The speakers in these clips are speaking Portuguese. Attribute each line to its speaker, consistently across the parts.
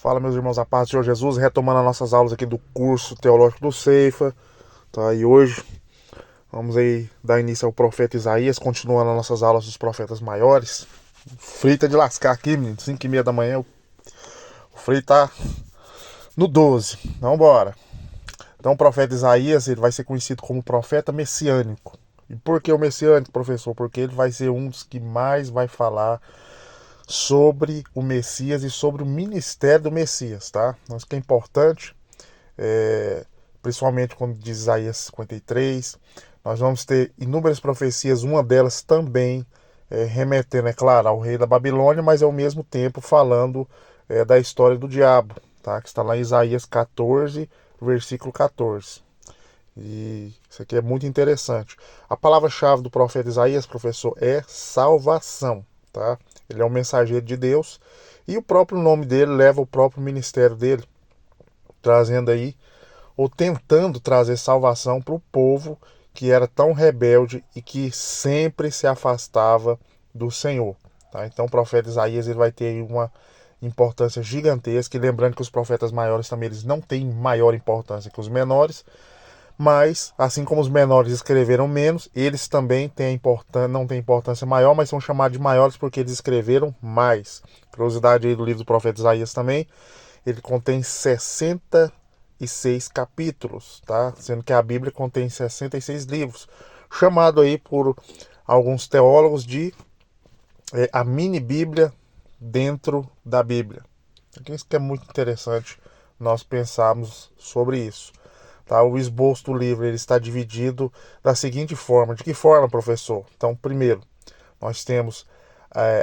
Speaker 1: Fala, meus irmãos, a paz do Senhor Jesus, retomando as nossas aulas aqui do curso teológico do Ceifa, tá? E hoje vamos aí dar início ao profeta Isaías, continuando as nossas aulas dos profetas maiores. Frita de lascar aqui, menino, 5h30 da manhã, o frio tá no 12. Vambora. Então o profeta Isaías, ele vai ser conhecido como profeta messiânico. E por que o messiânico, professor? Porque ele vai ser um dos que mais vai falar sobre o Messias e sobre o ministério do Messias, tá? Isso que é importante, principalmente quando diz Isaías 53, nós vamos ter inúmeras profecias, uma delas também remetendo, é claro, ao rei da Babilônia, mas ao mesmo tempo falando da história do diabo, tá? Que está lá em Isaías 14, versículo 14. E isso aqui é muito interessante. A palavra-chave do profeta Isaías, professor, é salvação, tá? Ele é um mensageiro de Deus e o próprio nome dele leva o próprio ministério dele, trazendo aí, ou tentando trazer salvação para o povo que era tão rebelde e que sempre se afastava do Senhor, tá? Então o profeta Isaías ele vai ter uma importância gigantesca, e lembrando que os profetas maiores também eles não têm maior importância que os menores, mas, assim como os menores escreveram menos, eles também não têm importância maior, mas são chamados de maiores porque eles escreveram mais. Curiosidade aí do livro do profeta Isaías também, ele contém 66 capítulos, tá? Sendo que a Bíblia contém 66 livros, chamado aí por alguns teólogos de a mini Bíblia dentro da Bíblia. Isso que é muito interessante nós pensarmos sobre isso. Tá? O esboço do livro ele está dividido da seguinte forma. De que forma, professor? Então, primeiro, nós temos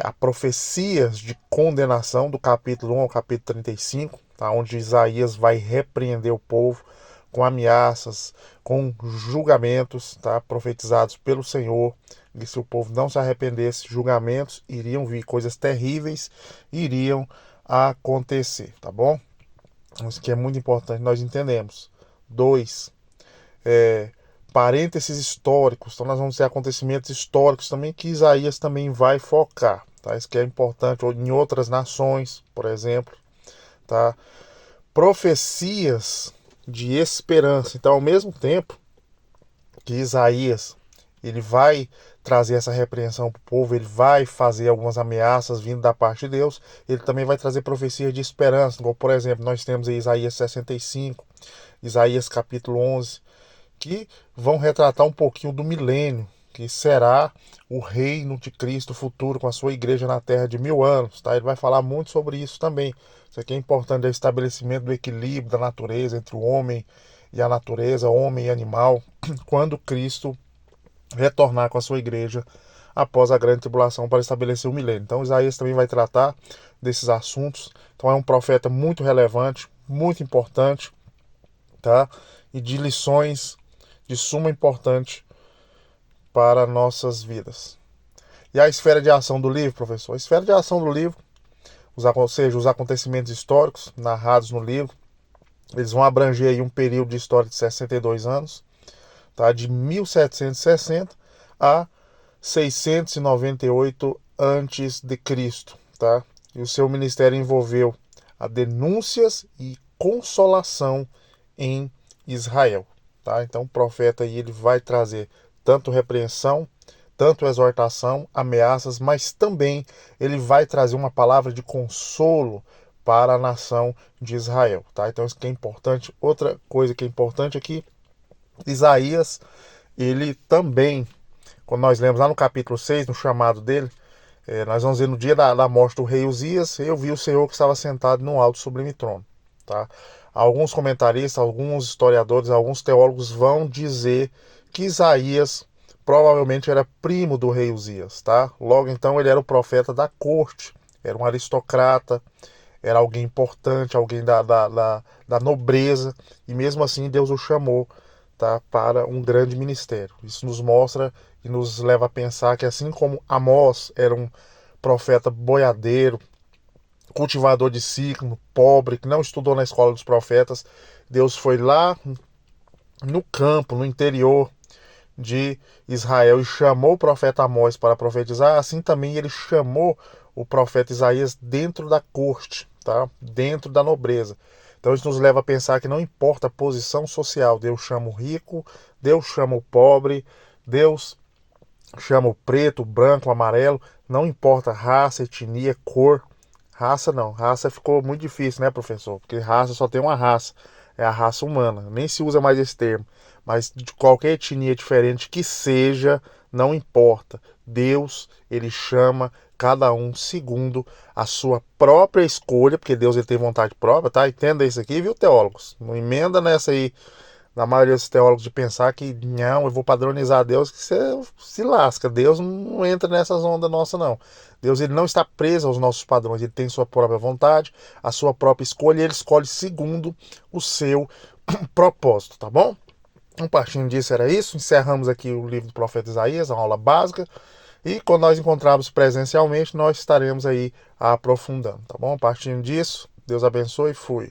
Speaker 1: a profecias de condenação do capítulo 1 ao capítulo 35, tá? Onde Isaías vai repreender o povo com ameaças, com julgamentos, tá? Profetizados pelo Senhor. E se o povo não se arrependesse, julgamentos iriam vir, coisas terríveis iriam acontecer, tá bom? Isso que é muito importante nós entendemos. 2. Parênteses históricos. Então nós vamos ter acontecimentos históricos também que Isaías também vai focar. Tá? Isso que é importante. Em outras nações, por exemplo. Tá? Profecias de esperança. Então, ao mesmo tempo que Isaías ele vai trazer essa repreensão para o povo, ele vai fazer algumas ameaças vindo da parte de Deus, ele também vai trazer profecias de esperança, como por exemplo, nós temos aí Isaías 65, Isaías capítulo 11, que vão retratar um pouquinho do milênio, que será o reino de Cristo futuro com a sua igreja na terra de 1000 anos, tá? Ele vai falar muito sobre isso também. Isso aqui é importante, é o estabelecimento do equilíbrio da natureza entre o homem e a natureza, homem e animal, quando Cristo retornar com a sua igreja após a grande tribulação para estabelecer o milênio. Então Isaías também vai tratar desses assuntos. Então é um profeta muito relevante, muito importante, tá? E de lições de suma importância para nossas vidas. E a esfera de ação do livro, professor? A esfera de ação do livro, ou seja, os acontecimentos históricos narrados no livro, eles vão abranger aí um período de história de 62 anos, tá? De 1760 a 698 antes de Cristo, tá? E o seu ministério envolveu a denúncias e consolação em Israel, tá? Então o profeta aí ele vai trazer tanto repreensão, tanto exortação, ameaças, mas também ele vai trazer uma palavra de consolo para a nação de Israel, tá? Então isso que é importante. Outra coisa que é importante aqui, Isaías, ele também, quando nós lemos lá no capítulo 6, no chamado dele, nós vamos ver no dia da morte do rei Uzias, eu vi o Senhor que estava sentado no alto sublime trono, tá? Alguns comentaristas, alguns historiadores, alguns teólogos vão dizer que Isaías provavelmente era primo do rei Uzias, tá? Logo então ele era o profeta da corte, era um aristocrata, era alguém importante, alguém da nobreza, e mesmo assim Deus o chamou, tá, para um grande ministério. Isso nos mostra e nos leva a pensar que assim como Amós era um profeta boiadeiro, cultivador de siclo, pobre, que não estudou na escola dos profetas, Deus foi lá no campo, no interior de Israel e chamou o profeta Amós para profetizar, assim também ele chamou o profeta Isaías dentro da corte, tá? Dentro da nobreza. Então isso nos leva a pensar que não importa a posição social, Deus chama o rico, Deus chama o pobre, Deus chama o preto, o branco, o amarelo, não importa raça, etnia, cor. Raça não, raça ficou muito difícil, né, professor? Porque raça só tem uma raça, é a raça humana, nem se usa mais esse termo. Mas de qualquer etnia diferente que seja, não importa. Deus, ele chama cada um segundo a sua própria escolha, porque Deus ele tem vontade própria, tá? Entenda isso aqui, viu, teólogos? Não emenda nessa aí na maioria dos teólogos de pensar que não, eu vou padronizar Deus, que você se lasca. Deus não entra nessas ondas nossas, não. Deus ele não está preso aos nossos padrões, ele tem sua própria vontade, a sua própria escolha, e ele escolhe segundo o seu propósito, tá bom? Um partindo disso era isso. Encerramos aqui o livro do profeta Isaías, a aula básica. E quando nós encontrarmos presencialmente, nós estaremos aí aprofundando, tá bom? Partindo disso, Deus abençoe e fui.